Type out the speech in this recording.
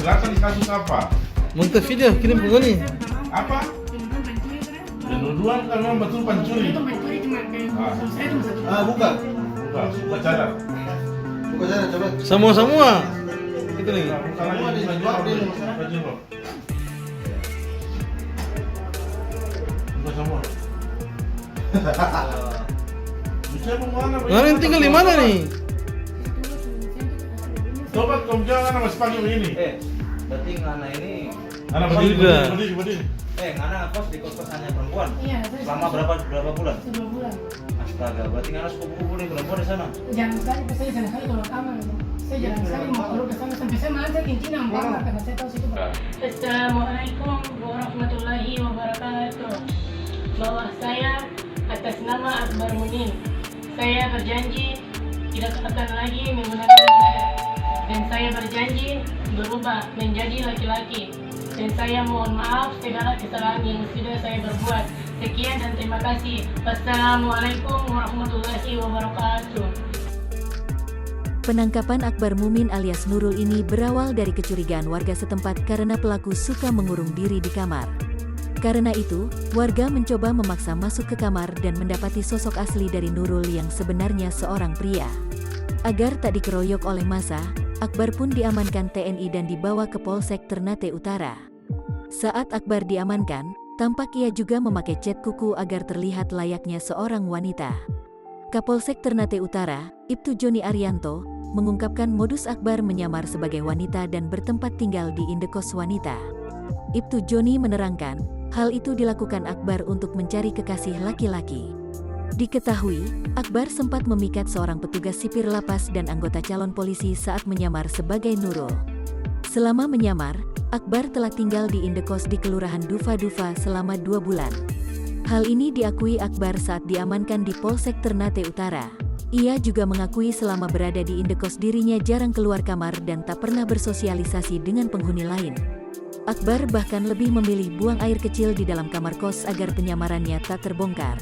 Selatan kasus apa? Montevideo kirim penghuni. Apa? Penuduhan kan memang betul pencuri. Buka. Buka cara. Buka cara coba. Semua. Itu nih. Buka lagi. Buka jilbab. Buka semua. Bisa mana? Kalian tinggal di mana nih? Coba kamu jangan masih pagi begini. Berarti Ngana ini Anak berdiri. Ngana kos di kos-kosannya perempuan. Iya, Selama berapa bulan? 2 bulan. Astaga, berarti Ngana sepupu-sepupu nih perempuan di sana. Jarang sekali, saya jarang sekali keluar kamar. Saya jarang sekali mau keluar ke sana sampai saya malah saya kincin kamar karena saya tahu situ. Assalamualaikum warahmatullahi wabarakatuh. Bahwa saya atas nama Akbar Munin, saya berjanji tidak akan lagi menggunakan saya, dan saya berjanji berubah menjadi laki-laki, dan saya mohon maaf segala kesalahan yang sudah saya berbuat. Sekian dan terima kasih. Wassalamualaikum warahmatullahi wabarakatuh. Penangkapan Akbar Mumin alias Nurul ini berawal dari kecurigaan warga setempat karena pelaku suka mengurung diri di kamar. Karena itu, warga mencoba memaksa masuk ke kamar dan mendapati sosok asli dari Nurul yang sebenarnya seorang pria. Agar tak dikeroyok oleh massa, Akbar pun diamankan TNI dan dibawa ke Polsek Ternate Utara. Saat Akbar diamankan, tampak ia juga memakai cat kuku agar terlihat layaknya seorang wanita. Kapolsek Ternate Utara, Ibtu Joni Arianto, mengungkapkan modus Akbar menyamar sebagai wanita dan bertempat tinggal di indekos wanita. Ibtu Joni menerangkan, hal itu dilakukan Akbar untuk mencari kekasih laki-laki. Diketahui, Akbar sempat memikat seorang petugas sipir lapas dan anggota calon polisi saat menyamar sebagai Nurul. Selama menyamar, Akbar telah tinggal di indekos di Kelurahan Dufa-Dufa selama 2 bulan. Hal ini diakui Akbar saat diamankan di Polsek Ternate Utara. Ia juga mengakui selama berada di indekos dirinya jarang keluar kamar dan tak pernah bersosialisasi dengan penghuni lain. Akbar bahkan lebih memilih buang air kecil di dalam kamar kos agar penyamarannya tak terbongkar.